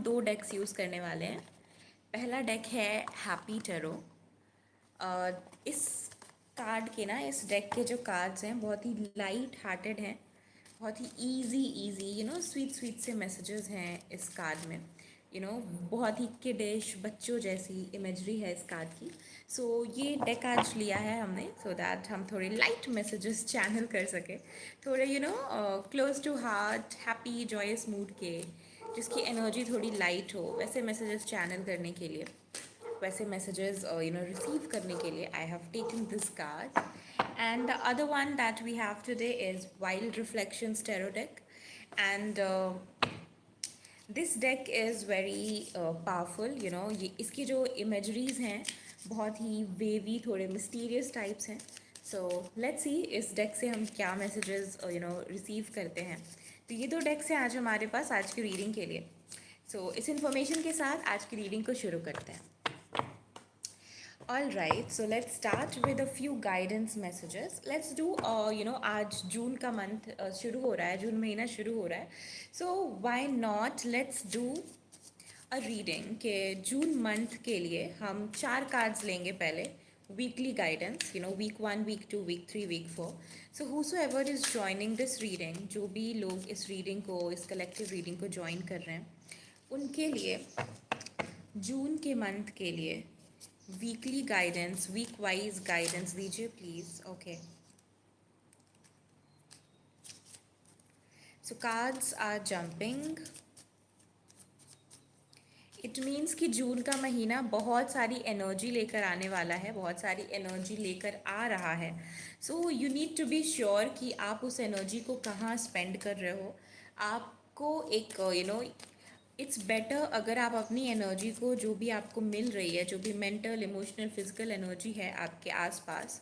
दो डेक्स यूज़ करने वाले हैं। पहला डेक है हैप्पी टेरो। इस कार्ड के ना, इस डेक के जो कार्ड्स हैं बहुत ही लाइट हार्टेड हैं, बहुत ही इजी स्वीट स्वीट से मैसेजेस हैं इस कार्ड में। बहुत ही किडिश बच्चों जैसी इमेजरी है इस कार्ड की। सो ये डेक आज लिया है हमने सो दैट हम थोड़े लाइट मैसेजेस चैनल कर सके, थोड़े close to heart, happy joyous mood के, जिसकी एनर्जी थोड़ी लाइट हो, वैसे मैसेजेस चैनल करने के लिए, वैसे मैसेजेस रिसीव करने के लिए I have taken this card. And the other one that we have today is Wild Reflections Tarot deck. And this deck is very powerful. ये इसकी जो imageries हैं बहुत ही वेवी, थोड़े mysterious types हैं. So let's see इस deck से हम क्या messages receive करते हैं. तो ये दो decks हैं आज हमारे पास आज की reading के लिए. So इस information के साथ आज की reading को शुरू करते हैं. All right, so let's start with a few guidance messages. Let's do, आज जून का मंथ शुरू हो रहा है, जून महीना शुरू हो रहा है. So why not let's do a reading के जून मंथ के लिए हम 4 कार्ड्स लेंगे पहले. Weekly guidance, week 1, week 2, week 3, week 4. So whosoever is joining this reading, जो भी लोग इस reading को, इस collective reading को join कर रहे हैं, उनके लिए जून के मंथ के लिए weekly guidance, week wise guidance दीजिए please. Okay, so cards are jumping. It means कि जून का महीना बहुत सारी एनर्जी लेकर आने वाला है, बहुत सारी एनर्जी लेकर आ रहा है. So you need to be sure कि आप उस एनर्जी को कहाँ स्पेंड कर रहे हो. आपको एक इट्स बेटर अगर आप अपनी एनर्जी को, जो भी आपको मिल रही है, जो भी मेंटल, इमोशनल, फिजिकल एनर्जी है आपके आसपास,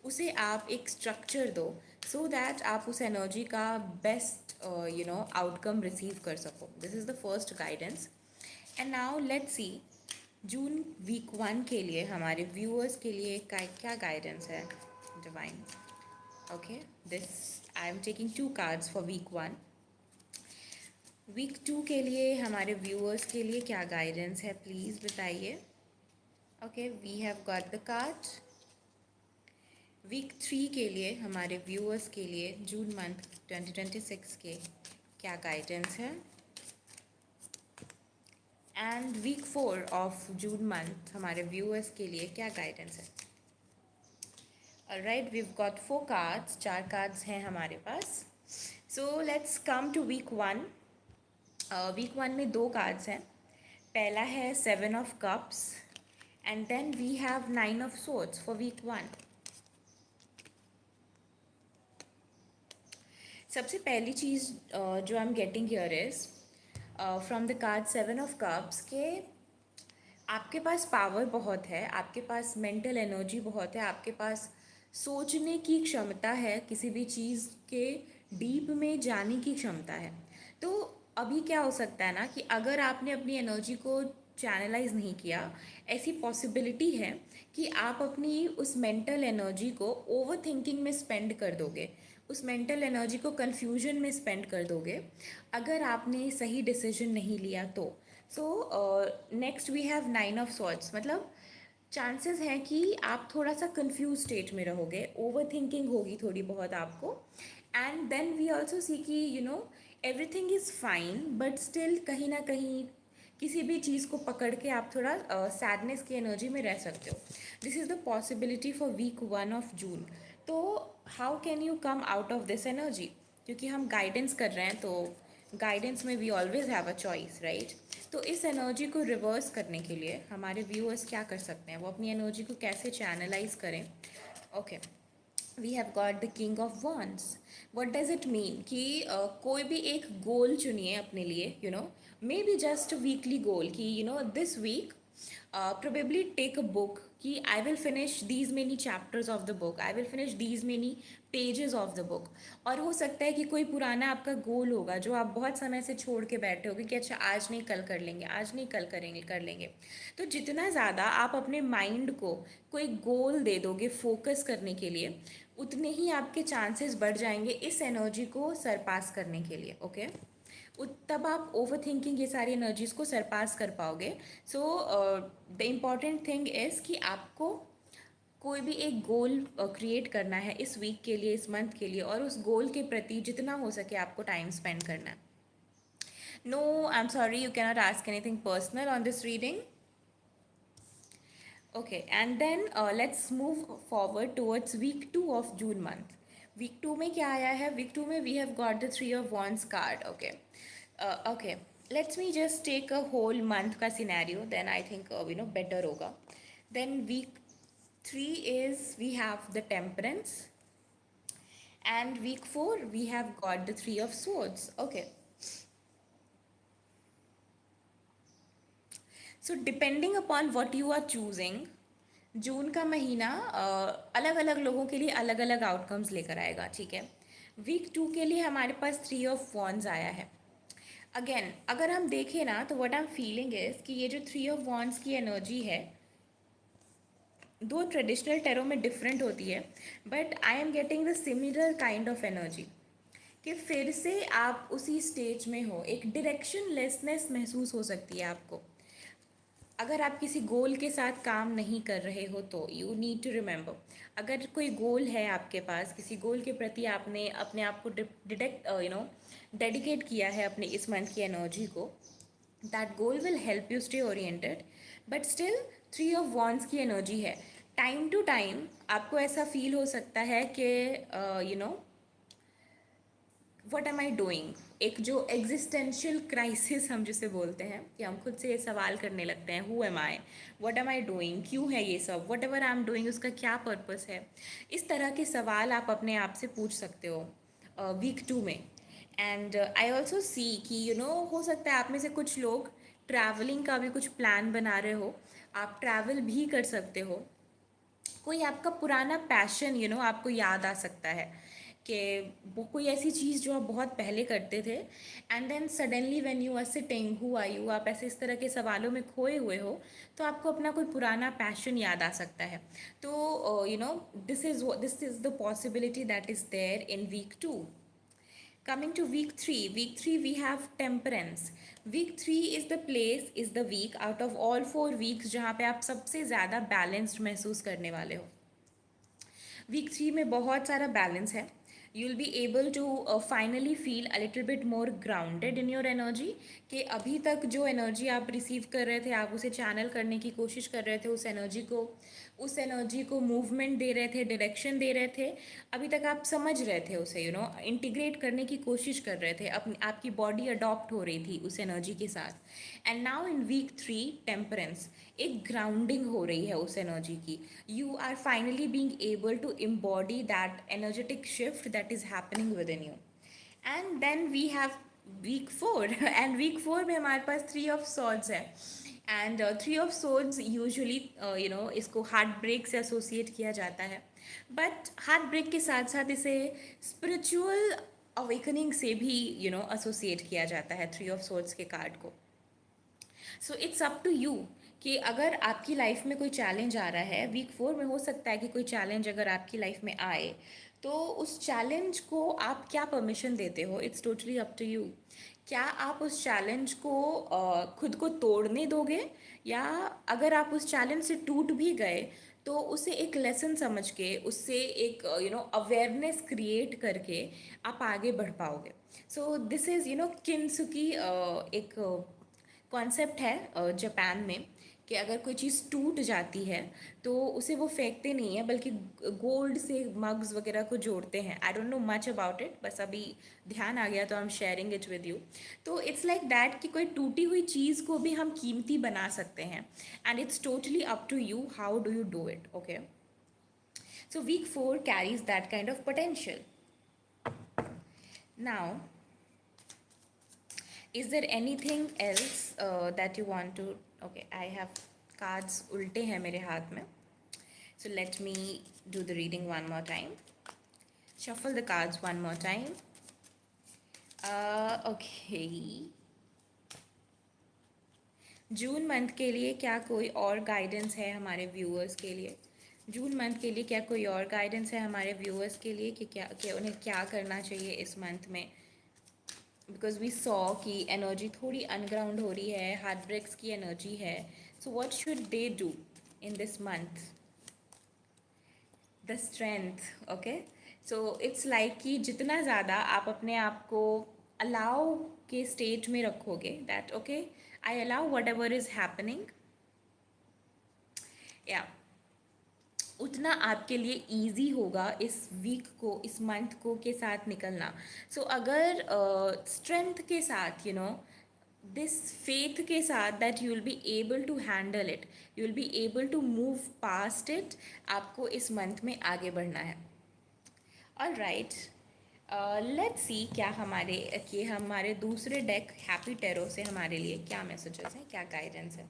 उसे आप एक स्ट्रक्चर दो सो दैट आप उस एनर्जी का बेस्ट आउटकम रिसीव कर सको. This is the first guidance. And now let's see June week 1 के लिए हमारे व्यूअर्स के लिए क्या गाइडेंस है divine. Okay, this I am taking 2 cards for week 1. Week 2 के लिए हमारे व्यूअर्स के लिए क्या गाइडेंस है प्लीज़ बताइए. Okay, we have got the card. Week 3 के लिए हमारे व्यूअर्स के लिए जून मंथ 2026 के क्या गाइडेंस है. And week 4 of June month हमारे व्यूअर्स के लिए क्या गाइडेंस है. Alright, we have got 4 cards, 4 cards हैं हमारे पास. So let's come to week 1. Week 1 में 2 कार्ड्स हैं. पहला है 7 of cups and then we have 9 of swords for week 1. सबसे पहली चीज़ जो I am getting here is from the card 7 of cups के आपके पास पावर बहुत है, आपके पास मेंटल एनर्जी बहुत है, आपके पास सोचने की क्षमता है, किसी भी चीज़ के डीप में जाने की क्षमता है. तो अभी क्या हो सकता है ना कि अगर आपने अपनी एनर्जी को चैनलाइज नहीं किया, ऐसी पॉसिबिलिटी है कि आप अपनी उस मेंटल एनर्जी को ओवर थिंकिंग में स्पेंड कर दोगे, उस मेंटल एनर्जी को कन्फ्यूजन में स्पेंड कर दोगे अगर आपने सही डिसीजन नहीं लिया तो. So next we have 9 of swords. मतलब चांसेस हैं कि आप थोड़ा सा कंफ्यूज स्टेट में रहोगे, ओवर थिंकिंग होगी थोड़ी बहुत आपको. And then we also see कि everything is fine but still कहीं ना कहीं किसी भी चीज़ को पकड़ के आप थोड़ा सैडनेस की एनर्जी में रह सकते हो. This is the possibility for week 1 of June. तो how can you come out of this energy, क्योंकि हम गाइडेंस कर रहे हैं तो गाइडेंस में we always have a choice, right. तो इस एनर्जी को रिवर्स करने के लिए हमारे व्यूअर्स क्या कर सकते हैं, वो अपनी एनर्जी को कैसे चैनलाइज करें. Okay, we have got the king of wands. What does it mean कि कोई भी एक गोल चुनिए अपने लिए, maybe just weekly goal कि this week probably take a book कि I will finish these many chapters of the book, I will finish these many pages of the book. और हो सकता है कि कोई पुराना आपका गोल होगा जो आप बहुत समय से छोड़ के बैठे होगे कि अच्छा आज नहीं कल कर लेंगे, आज नहीं कल करेंगे कर लेंगे. तो जितना ज़्यादा आप अपने माइंड को कोई गोल दे दोगे फोकस करने के लिए, उतने ही आपके चांसेस बढ़ जाएंगे इस एनर्जी को सरपास करने के लिए. ओके, तब आप ओवर थिंकिंग ये सारी एनर्जीज को सरपास कर पाओगे. So the important thing is कि आपको कोई भी एक गोल क्रिएट करना है इस वीक के लिए, इस मंथ के लिए, और उस गोल के प्रति जितना हो सके आपको टाइम स्पेंड करना है. No, I am sorry, you cannot ask anything personal on this reading. Okay, and then let's move forward towards week 2 of June month. Week 2 में क्या आया है? Week 2 में we have got the Three of Wands card. Okay, okay. Let me just take a whole month का scenario. Then I think better होगा. Then week 3 is we have the Temperance, and week 4 we have got the Three of Swords. Okay. So depending upon what you are choosing, June का महीना अलग अलग लोगों के लिए अलग अलग आउटकम्स लेकर आएगा. ठीक है. वीक 2 के लिए हमारे पास थ्री ऑफ वॉन्ड्स आया है. अगेन अगर हम देखें ना, तो what I am feeling is कि ये जो थ्री ऑफ वॉन्ड्स की एनर्जी है, दो ट्रेडिशनल टेरो में डिफरेंट होती है, but I am getting the similar kind of energy कि फिर से आप उसी स्टेज में हो. एक डायरेक्शन लेसनेस महसूस हो सकती है आपको. अगर आप किसी गोल के साथ काम नहीं कर रहे हो तो यू नीड टू रिमेंबर, अगर कोई गोल है आपके पास, किसी गोल के प्रति आपने अपने आप को डेडिकेट किया है अपने इस मंथ की एनर्जी को, that goal will help you stay oriented. But still three of wands की एनर्जी है. टाइम टू टाइम आपको ऐसा फील हो सकता है कि व्हाट एम आई डूइंग, एक जो एग्जिस्टेंशियल क्राइसिस हम जिसे बोलते हैं, कि हम खुद से ये सवाल करने लगते हैं, who am I, what am I doing, क्यों है ये सब, what ever I am doing उसका क्या पर्पस है. इस तरह के सवाल आप अपने आप से पूछ सकते हो वीक 2 में. एंड आई ऑल्सो सी कि हो सकता है आप में से कुछ लोग ट्रैवलिंग का भी कुछ प्लान बना रहे हो. आप ट्रैवल भी कर सकते हो. कोई आपका पुराना पैशन आपको याद आ सकता है कि वो कोई ऐसी चीज़ जो आप बहुत पहले करते थे, and then suddenly when you are sitting, who are you, आप ऐसे इस तरह के सवालों में खोए हुए हो, तो आपको अपना कोई पुराना पैशन याद आ सकता है. तो this is the possibility that is there in week 2. Coming to week 3 we have temperance. Week 3 is the place, is the week out of all 4 weeks जहाँ पे आप सबसे ज़्यादा बैलेंस्ड महसूस करने वाले हो. वीक 3 में बहुत सारा बैलेंस है. You will be able to finally feel a little bit more grounded in your energy, कि अभी तक जो एनर्जी आप रिसीव कर रहे थे, आप उसे चैनल करने की कोशिश कर रहे थे, उस एनर्जी को मूवमेंट दे रहे थे, डायरेक्शन दे रहे थे. अभी तक आप समझ रहे थे उसे, इंटीग्रेट करने की कोशिश कर रहे थे, अपनी आपकी बॉडी अडॉप्ट हो रही थी उस एनर्जी के साथ. And now in week 3 temperance, एक ग्राउंडिंग हो रही है उस एनर्जी की. You are finally being able to embody that energetic shift that is happening within you. And then we have week 4 and week 4 में हमारे पास थ्री ऑफ सॉर्ड्स है. And three of swords usually इसको heart break से associate किया जाता है, but heart break के साथ साथ इसे स्पिरिचुअल अवेकनिंग से भी एसोसिएट किया जाता है थ्री ऑफ सॉर्ड्स के कार्ड को. So it's up to you कि अगर आपकी लाइफ में कोई चैलेंज आ रहा है, वीक 4 में हो सकता है कि कोई चैलेंज अगर आपकी लाइफ में आए, तो उस चैलेंज को आप क्या परमिशन देते हो. It's totally up to you. क्या आप उस चैलेंज को खुद को तोड़ने दोगे, या अगर आप उस चैलेंज से टूट भी गए तो उसे एक लेसन समझ के, उससे एक अवेयरनेस क्रिएट करके आप आगे बढ़ पाओगे. सो दिस इज़ किन्सुकी, एक कॉन्सेप्ट है जापान में, कि अगर कोई चीज़ टूट जाती है तो उसे वो फेंकते नहीं हैं, बल्कि गोल्ड से मग्स वगैरह को जोड़ते हैं. I don't know much about it, बस अभी ध्यान आ गया तो I am sharing it with you. तो इट्स लाइक दैट कि कोई टूटी हुई चीज़ को भी हम कीमती बना सकते हैं, and it's totally up to you how do you do it. Okay, so week 4 carries that kind of potential. Now, is there anything else that you want to, okay, I have cards ulte hain mere haath mein, so let me do the reading one more time. Shuffle the cards one more time. Okay, June month के लिए क्या कोई और guidance है हमारे viewers के लिए? June month के लिए क्या कोई और गाइडेंस है हमारे व्यूअर्स के लिए कि क्या उन्हें क्या करना चाहिए इस मंथ में? बिकॉज वी सॉ कि एनर्जी थोड़ी अनग्राउंड हो रही है, हार्ट ब्रेक्स की एनर्जी है. So what should they do in this month? The strength. Okay, so it's like कि जितना ज़्यादा आप अपने आप को अलाउ के स्टेज में रखोगे, that okay I allow what ever is happening, या उतना आपके लिए ईजी होगा इस वीक को, इस मंथ को के साथ निकलना. सो अगर स्ट्रेंथ के साथ, दिस फेथ के साथ that you will be able to handle it, you will be able to move past it, आपको इस मंथ में आगे बढ़ना है. ऑल राइट, लेट्स सी क्या हमारे दूसरे डेक हैप्पी टेरो से हमारे लिए क्या मैसेजेस हैं, क्या गाइडेंस है.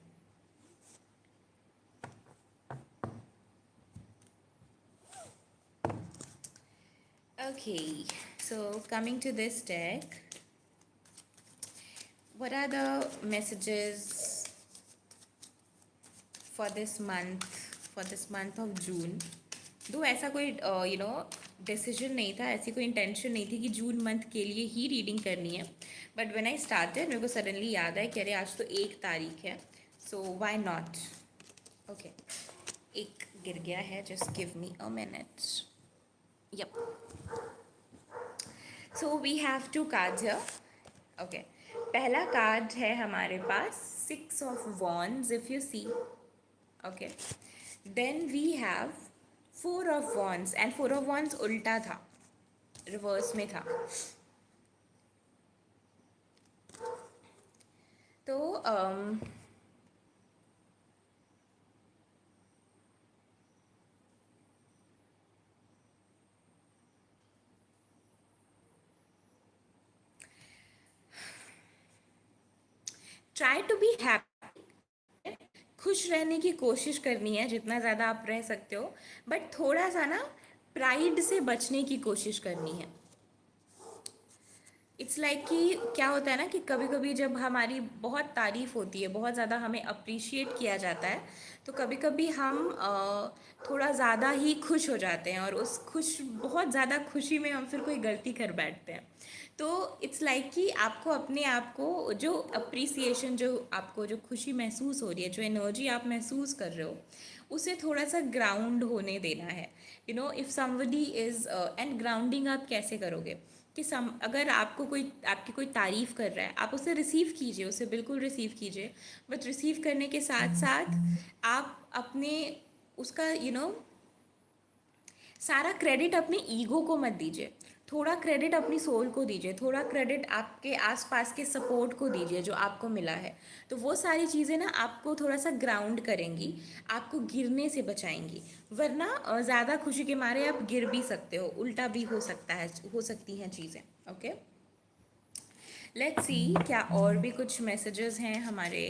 Okay, so coming to this deck, what are the messages for this month of June? दो ऐसा कोई डिसीजन नहीं था, ऐसी कोई इंटेंशन नहीं थी कि जून मंथ के लिए ही रीडिंग करनी है. बट व्हेन आई स्टार्टेड मेरे को सडनली याद आया कि अरे आज तो 1 तारीख है, सो व्हाई नॉट. ओके, एक गिर गया है, just give me a minute. Yup, so we have 2 cards here. Okay, पहला कार्ड है हमारे पास 6 of Wands, if you see. Okay, then we have 4 of Wands, and 4 of Wands उल्टा था, रिवर्स में था. तो ट्राई टू बी हैप्पी, खुश रहने की कोशिश करनी है जितना ज़्यादा आप रह सकते हो, बट थोड़ा सा ना प्राइड से बचने की कोशिश करनी है. इट्स लाइक कि क्या होता है ना कि कभी कभी जब हमारी बहुत तारीफ़ होती है, बहुत ज़्यादा हमें अप्रिशिएट किया जाता है, तो कभी कभी हम थोड़ा ज़्यादा ही खुश हो जाते हैं, और उस बहुत ज़्यादा खुशी में हम फिर कोई गलती कर बैठते हैं. तो इट्स लाइक कि आपको अपने आप को जो अप्रिसिएशन, जो आपको जो खुशी महसूस हो रही है, जो एनर्जी आप महसूस कर रहे हो, उसे थोड़ा सा ग्राउंड होने देना है. If somebody is and grounding आप कैसे करोगे कि अगर आपकी कोई तारीफ़ कर रहा है, आप उसे रिसीव कीजिए, उसे बिल्कुल रिसीव कीजिए, बट रिसीव करने के साथ साथ आप अपने उसका सारा क्रेडिट अपने ईगो को मत दीजिए. थोड़ा क्रेडिट अपनी सोल को दीजिए, थोड़ा क्रेडिट आपके आसपास के सपोर्ट को दीजिए जो आपको मिला है. तो वो सारी चीज़ें ना आपको थोड़ा सा ग्राउंड करेंगी, आपको गिरने से बचाएंगी. वरना ज़्यादा खुशी के मारे आप गिर भी सकते हो, उल्टा भी हो सकती हैं चीज़ें. ओके, लेट्स सी क्या और भी कुछ मैसेजेस हैं हमारे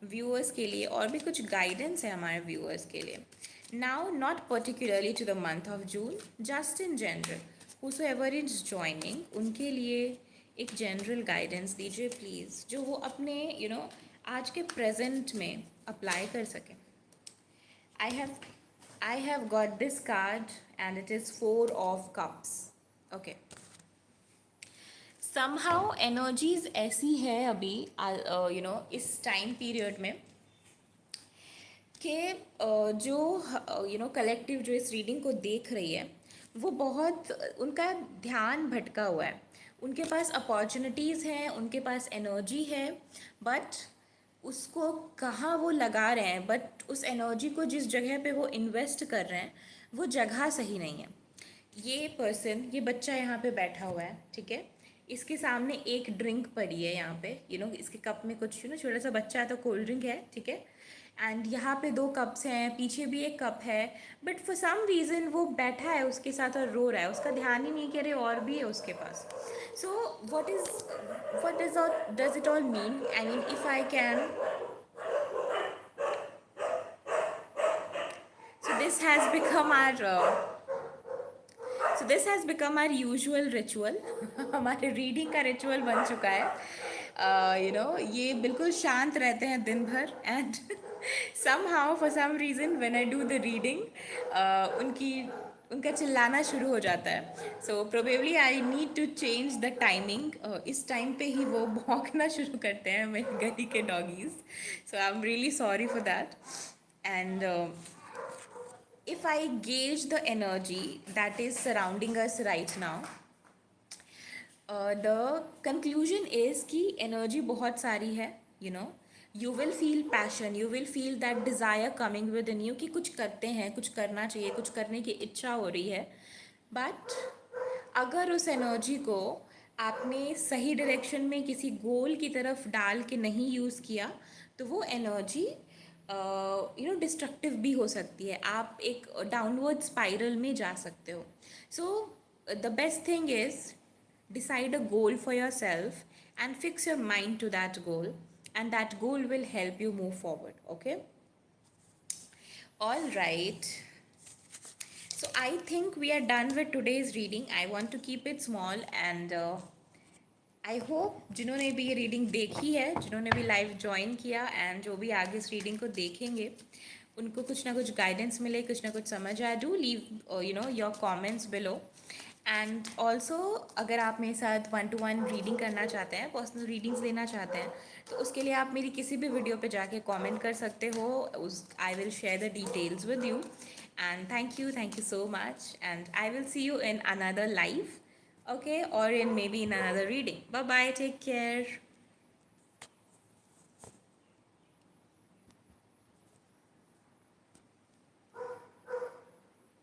व्यूअर्स के लिए, और भी कुछ गाइडेंस है हमारे व्यूअर्स के लिए. Now not particularly to the month of June, just in general, whosoever is joining, उनके लिए एक जनरल गाइडेंस दीजिए प्लीज़, जो वो अपने आज के प्रेजेंट में अप्लाई कर सकें. I have got this card and it is 4 of cups. Okay. Somehow energies ऐसी है अभी इस टाइम पीरियड में कि जो कलेक्टिव जो इस रीडिंग को देख रही है, वो बहुत उनका ध्यान भटका हुआ है. उनके पास अपॉर्चुनिटीज़ हैं, उनके पास एनर्जी है, बट उसको कहाँ वो लगा रहे हैं, बट उस एनर्जी को जिस जगह पे वो इन्वेस्ट कर रहे हैं, वो जगह सही नहीं है. ये बच्चा यहाँ पे बैठा हुआ है, ठीक है, इसके सामने एक ड्रिंक पड़ी है यहाँ पे, इसके कप में कुछ छोटा सा बच्चा है तो कोल्ड ड्रिंक है, ठीक है, एंड यहाँ पे 2 कप्स हैं, पीछे भी एक कप है, बट फॉर सम रीज़न वो बैठा है उसके साथ और रो रहा है, उसका ध्यान ही नहीं कि अरे और भी है उसके पास. सो what does it all mean? I mean, if I can, so this has become our usual ritual. हमारे रीडिंग का रिचुअल बन चुका है. ये बिल्कुल शांत रहते हैं दिन भर, and somehow for some reason when I do the reading, उनका चिल्लाना शुरू हो जाता है. So probably I need to change the timing. इस टाइम पे ही वो भौंकना शुरू करते हैं मेरे गली के doggies. So I am really sorry for that. And if I gauge the energy that is surrounding us right now, the conclusion is कि energy बहुत सारी है. You will feel passion, you will feel that desire coming within you कि कुछ करते हैं, कुछ करना चाहिए, कुछ करने की इच्छा हो रही है. But अगर उस एनर्जी को आपने सही डायरेक्शन में किसी गोल की तरफ डाल के नहीं यूज़ किया, तो वो एनर्जी डिस्ट्रक्टिव भी हो सकती है. आप एक डाउनवर्ड स्पाइरल में जा सकते हो. So the best thing is decide a goal for yourself and fix your mind to that goal, and that goal will help you move forward. Okay, all right. So I think we are done with today's reading. I want to keep it small, and I hope जिन्होंने भी ये reading देखी है, जिन्होंने भी live join किया and जो भी आगे इस रीडिंग को देखेंगे, उनको कुछ ना कुछ गाइडेंस मिले, कुछ ना कुछ समझ आए. Do leave your comments below. And also अगर आप मेरे साथ 1-to-1 रीडिंग करना चाहते हैं, पर्सनल रीडिंग्स लेना चाहते हैं, तो उसके लिए आप मेरी किसी भी वीडियो पे जाके कमेंट कर सकते हो. उस I will share the details with you. And thank you so much, and I will see you in another live. Okay, or in maybe in another reading. Bye bye, take care.